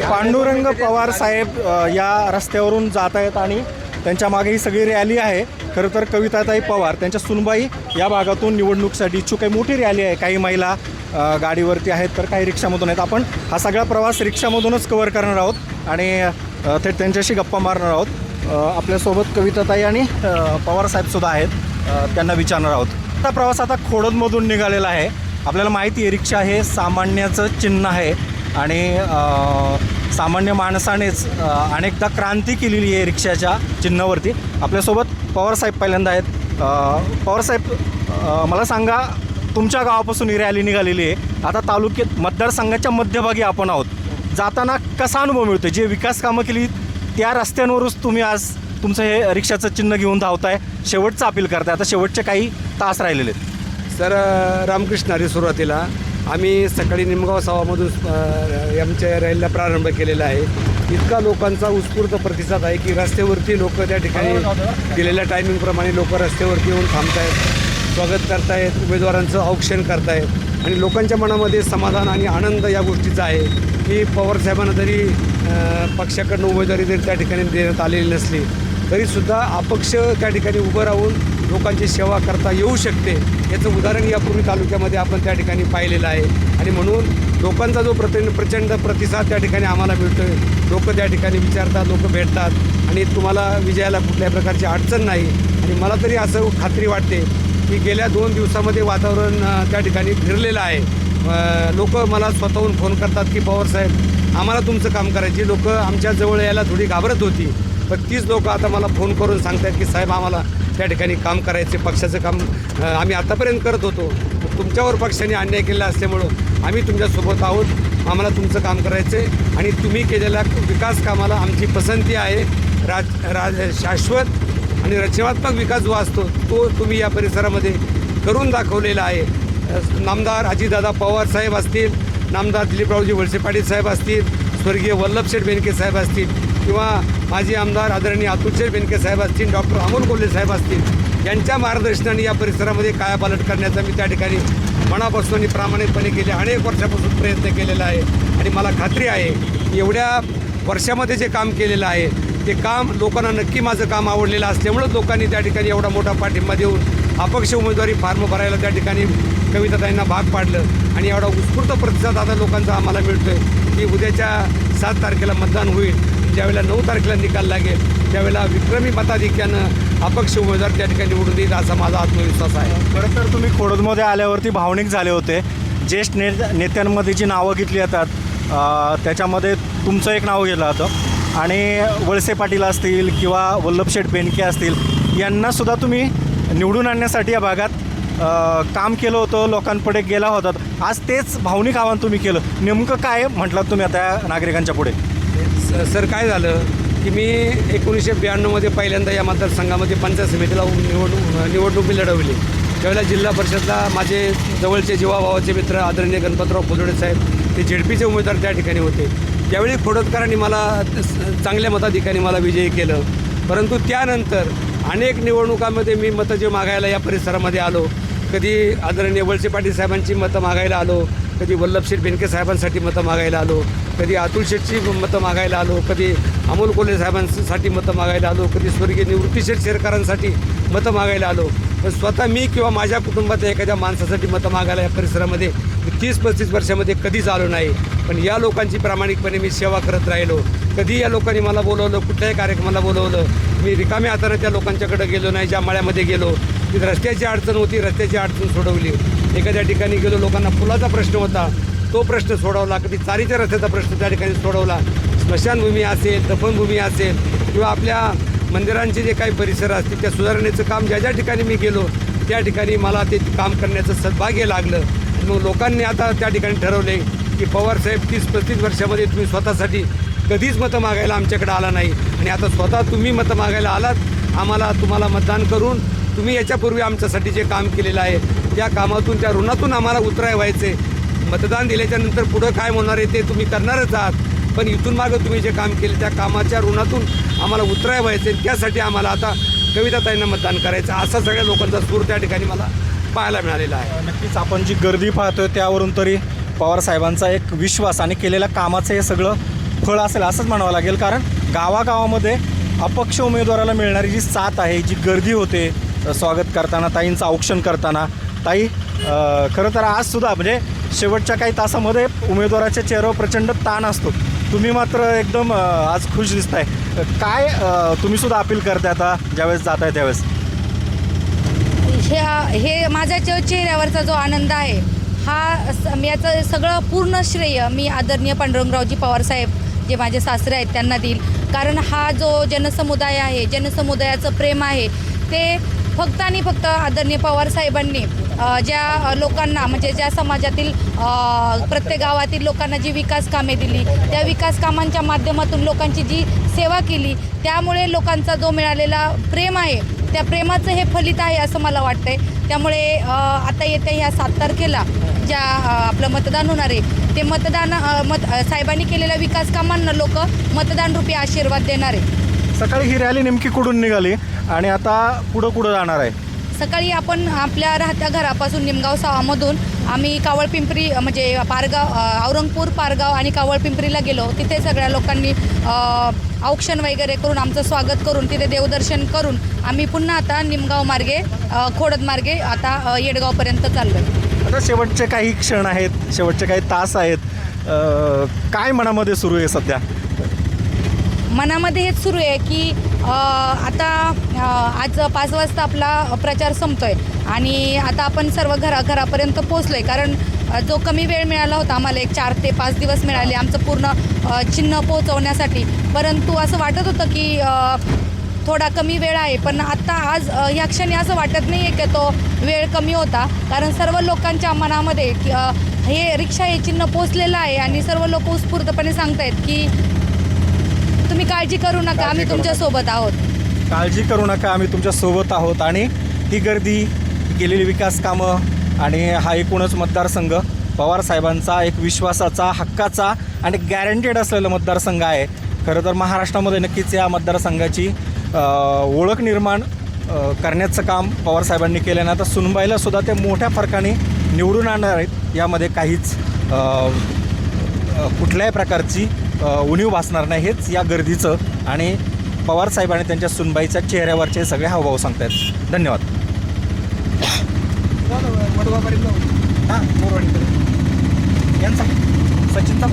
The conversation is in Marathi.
पांडुरंग पवार साहेब या रस्त्यावरून जात आहेत आणि त्यांच्या मागे ही सगळी रॅली आहे. खरं तर कविताताई पवार त्यांच्या सुनबाई या भागातून निवडणुकीसाठी इच्छुक आहे. मोठी रॅली आहे. काही महिला गाडीवरती आहेत तर काही रिक्षामधून आहेत. आपण हा सगळा प्रवास रिक्षामधूनच कव्हर करणार आहोत आणि थेट त्यांच्याशी गप्पा मारणार आहोत. आपल्यासोबत कविताताई आणि पवार साहेबसुद्धा आहेत, त्यांना विचारणार आहोत. हा प्रवास आता खोडदमधून निघालेला आहे. आपल्याला माहिती आहे रिक्षा हे सामान्याचं चिन्ह आहे आणि सामान्य माणसानेच अनेकदा क्रांती केलेली आहे रिक्षाच्या चिन्हावरती. आपल्यासोबत पवारसाहेब पहिल्यांदा आहेत. पवारसाहेब, मला सांगा, तुमच्या गावापासून ही रॅली निघालेली आहे. आता तालुक्यात मतदारसंघाच्या मध्यभागी आपण आहोत. जाताना कसा अनुभव मिळतो? जे विकास कामं केली त्या रस्त्यांवरच तुम्ही आज तुमचं हे रिक्षाचं चिन्ह घेऊन धावताय, शेवटचं अपील करताय. आता शेवटचे काही तास राहिलेले आहेत. सर, रामकृष्ण हरी. सुरुवातीला आम्ही सकाळी निमगाव सावामधून आमच्या रॅलीला प्रारंभ केलेला आहे. इतका लोकांचा उत्स्फूर्त प्रतिसाद आहे की रस्त्यावरती लोक त्या ठिकाणी दिलेल्या टायमिंगप्रमाणे लोक रस्त्यावरती येऊन थांबतायत, स्वागत करतायत, उमेदवारांचं औक्षण करतायत आणि लोकांच्या मनामध्ये समाधान आणि आनंद या गोष्टीचा आहे की पवारसाहेबांना जरी पक्षाकडनं उमेदवारी जरी त्या ठिकाणी देण्यात आलेली नसली तरीसुद्धा अपक्ष त्या ठिकाणी उभं राहून लोकांची सेवा करता येऊ शकते. याचं उदाहरण यापूर्वी तालुक्यामध्ये आपण त्या ठिकाणी पाहिलेलं आहे आणि म्हणून लोकांचा जो प्रचंड प्रतिसाद त्या ठिकाणी आम्हाला मिळतो आहे. लोक त्या ठिकाणी विचारतात, लोक भेटतात आणि तुम्हाला विजयाला कुठल्याही प्रकारची अडचण नाही. आणि मला तरी असं खात्री वाटते की गेल्या 2 दिवसामध्ये वातावरण त्या ठिकाणी फिरलेलं आहे. लोक मला स्वतःहून फोन करतात की पवारसाहेब, आम्हाला तुमचं काम करायची. लोक आमच्या जवळ यायला थोडी घाबरत होती, पण तीच लोक आता मला फोन करून सांगतात की साहेब, आम्हाला त्या ठिकाणी काम करायचे, पक्षाचं काम आम्ही आतापर्यंत करत होतो, तुमच्यावर पक्षाने अन्याय केला असल्यामुळं आम्ही तुमच्यासोबत आहोत, आम्हाला तुमचं काम करायचं आहे आणि तुम्ही केलेल्या विकास कामाला आमची पसंती आहे. शाश्वत आणि रचनात्मक विकास जो असतो तो तुम्ही या परिसरामध्ये करून दाखवलेला आहे. नामदार अजितदादा पवार साहेब असतील, नामदार दिलीपरावजी वळसे पाटील साहेब असतील, स्वर्गीय वल्लभशेठ बेनके साहेब असतील किंवा माजी आमदार आदरणीय अतुलशेठ बेनके साहेब असतील, डॉक्टर अमोल कोल्हे साहेब असतील, यांच्या मार्गदर्शनाने या परिसरामध्ये कायापालट करण्याचा मी त्या ठिकाणी मनापासून आणि प्रामाणिकपणे गेले अनेक वर्षापासून प्रयत्न केलेला आहे. आणि मला खात्री आहे की एवढ्या वर्षामध्ये जे काम केलेलं आहे ते काम लोकांना नक्की माझं काम आवडलेलं असल्यामुळं लोकांनी त्या ठिकाणी एवढा मोठा पाठिंबा देऊन अपक्ष उमेदवारी फॉर्म भरायला त्या ठिकाणी कविताताईंना भाग पाडलं आणि एवढा उत्स्फूर्त प्रतिसाद आता लोकांचा आम्हाला मिळतो आहे की उद्याच्या 7 तारखेला मतदान होईल. ज्यावेळेला 9 तारखेला निकाल लागेल त्यावेळेला विक्रमी मताधिक्यानं अपक्ष उमेदवार त्या ठिकाणी निवडून देईल असा माझा आत्मविश्वास आहे. खरं तर तुम्ही खोडदमध्ये आल्यावरती भावनिक झाले होते. ज्येष्ठ नेत्यांमध्ये जी नावं घेतली जातात त्याच्यामध्ये तुमचं एक नाव घेतलं होतं आणि वळसे पाटील असतील किंवा वल्लभशेठ बेनके असतील, यांनासुद्धा तुम्ही निवडून आणण्यासाठी या भागात काम केलं होतं, लोकांपुढे गेला होतात. आज तेच भावनिक आव्हान तुम्ही केलं. नेमकं काय म्हटलात तुम्ही आता नागरिकांच्या पुढे? सर, काय झालं की मी 1992मध्ये पहिल्यांदा या मतदारसंघामध्ये पंचायत समितीला निवडणूक लढवली. त्यावेळेला जिल्हा परिषदला माझे जवळचे जीवाभावाचे मित्र आदरणीय गणपतराव फुलोडे साहेब ते झेडपीचे उमेदवार त्या ठिकाणी होते. त्यावेळी खोडदकरांनी मला चांगल्या मताधिकाने मला विजयी केलं. परंतु त्यानंतर अनेक निवडणुकांमध्ये मी मतं जे मागायला या परिसरामध्ये आलो, कधी आदरणीय वळसे पाटील साहेबांची मतं मागायला आलो, कधी वल्लभशेठ बेनके साहेबांसाठी मतं मागायला आलो, कधी अतुल शेठची मतं मागायला आलो, कधी अमोल कोल्हे साहेबांसाठी मतं मागायला आलो, कधी स्वर्गीय निवृत्तीशेठ शेरकरांसाठी मतं मागायला आलो. पण स्वतः मी किंवा माझ्या कुटुंबातल्या एखाद्या माणसासाठी मतं मागायला या परिसरामध्ये 30-35 वर्षामध्ये कधीच आलो नाही. पण या लोकांची प्रामाणिकपणे मी सेवा करत राहिलो. कधी या लोकांनी मला बोलवलं, कुठल्याही कार्यक्रमाला बोलवलं, मी रिकाम्या हाताने त्या लोकांच्याकडे गेलो नाही. ज्या मळ्यामध्ये गेलो तिथे रस्त्याची अडचण होती, रस्त्याची अडचण सोडवली. एखाद्या ठिकाणी गेलो, लोकांना पुलाचा प्रश्न होता, तो प्रश्न सोडवला. कधी चारीच्या रस्त्याचा प्रश्न त्या ठिकाणी सोडवला. स्मशानभूमी असेल, दफनभूमी असेल किंवा आपल्या मंदिरांचे जे काही परिसर असतील त्या सुधारणेचं काम ज्या ठिकाणी मी गेलो त्या ठिकाणी मला ते काम करण्याचं सद्भाग्य लागलं. मग लोकांनी आता त्या ठिकाणी ठरवले की पवारसाहेब 30-35 वर्षामध्ये तुम्ही स्वतःसाठी कधीच मतं मागायला आमच्याकडे आला नाही आणि आता स्वतः तुम्ही मतं मागायला आलात. तुम्हाला मतदान करून तुम्ही याच्यापूर्वी आमच्यासाठी जे काम केलेलं आहे त्या कामातून, त्या ऋणातून आम्हाला उतराय व्हायचे. मतदान दिल्याच्यानंतर पुढं काय होणार आहे ते तुम्ही करणारच आहात, पण इथून मागं तुम्ही जे काम केले त्या कामाच्या ऋणातून आम्हाला उतराय व्हायचे. त्यासाठी आम्हाला आता कविताताईंना मतदान करायचं असा सगळ्या लोकांचा सूर त्या ठिकाणी मला पाहायला मिळालेला आहे. नक्कीच आपण जी गर्दी पाहतोय त्यावरून तरी पवारसाहेबांचा एक विश्वास आणि केलेल्या कामाचं हे सगळं फळ असेल असंच म्हणावं लागेल, कारण गावागावामध्ये अपक्ष उमेदवाराला मिळणारी जी साथ आहे, जी गर्दी होते स्वागत करताना, ताईंचं औक्षण करताना. ताई, खरं तर आजसुद्धा म्हणजे शेवटच्या काही तासामध्ये उमेदवाराच्या चेहऱ्यावर प्रचंड ताण असतो, तुम्ही मात्र एकदम आज खुश दिसताय. काय तुम्ही सुद्धा अपील करताय आता ज्यावेळेस जाताय त्यावेळेस? हे माझ्या चेहऱ्यावरचा जो आनंद आहे याचं सगळं पूर्ण श्रेय मी आदरणीय पांडुरंगरावजी पवारसाहेब जे माझे सासरे आहेत त्यांना देईल. कारण हा जो जनसमुदाय आहे, जनसमुदायाचं प्रेम आहे, ते फक्त आणि फक्त आदरणीय पवारसाहेबांनी ज्या लोकांना म्हणजे ज्या समाजातील प्रत्येक गावातील लोकांना जी विकास कामे दिली, त्या विकास कामांच्या माध्यमातून लोकांची जी सेवा केली, त्यामुळे लोकांचा जो मिळालेला प्रेम आहे, त्या प्रेमाचं हे फलित आहे असं मला वाटतंय. त्यामुळे आता येत्या ह्या 7 तारखेला ज्या आपलं मतदान होणार आहे, ते साहेबांनी केलेल्या विकास कामांना लोक मतदानरूपी आशीर्वाद देणार आहे. सकाळी ही रॅली नेमकी कुठून निघाली आणि आता कुठं जाणार आहे? सकाळी आपण आपल्या राहत्या घरापासून निमगाव सावामधून आम्ही कावळपिंपरी म्हणजे औरंगपूर, पारगाव आणि कावळपिंपरीला गेलो. तिथे सगळ्या लोकांनी औक्षण वगैरे करून आमचं स्वागत करून तिथे देवदर्शन करून आम्ही पुन्हा आता निमगाव मार्गे खोडद मार्गे आता येडगावपर्यंत चाललो आहे. आता शेवटचे काही क्षण आहेत, शेवटचे काही तास आहेत, काय मनामध्ये सुरू आहे सध्या? मनामध्ये हेच सुरू आहे की आता आज 5 वाजता आपला प्रचार संपतो आहे आणि आता आपण सर्व घरापर्यंत पोचलो आहे. कारण जो कमी वेळ मिळाला होता आम्हाला, एक 4 ते 5 दिवस मिळाले आमचं पूर्ण चिन्ह पोहोचवण्यासाठी, परंतु असं वाटत होतं की थोडा कमी वेळ आहे. पण आत्ता आज ह्या क्षणी असं वाटत नाही आहे की तो वेळ कमी होता, कारण सर्व लोकांच्या मनामध्ये हे रिक्षा हे चिन्ह पोचलेलं आहे आणि सर्व लोक उत्स्फूर्तपणे सांगतायत की तुम्ही काळजी करू नका, आम्ही तुमच्यासोबत आहोत. काळजी करू नका, आम्ही तुमच्यासोबत आहोत. आणि ही गर्दी, केलेली विकास कामं आणि हा एकूणच मतदारसंघ पवारसाहेबांचा एक विश्वासाचा, हक्काचा आणि गॅरंटेड असलेला मतदारसंघ आहे. खरं तर महाराष्ट्रामध्ये नक्कीच या मतदारसंघाची ओळख निर्माण करण्याचं काम पवारसाहेबांनी केलं. आता सुनबाईला सुद्धा ते मोठ्या फरकाने निवडून आणणार आहेत. यामध्ये काहीच कुठल्याही प्रकारची उणीव भासणार नाही. हेच या गर्दीचं आणि पवारसाहेब आणि त्यांच्या सुनबाईच्या चेहऱ्यावरचे सगळे हावभाव सांगत आहेत. धन्यवाद. हां, यांचा सचिनचा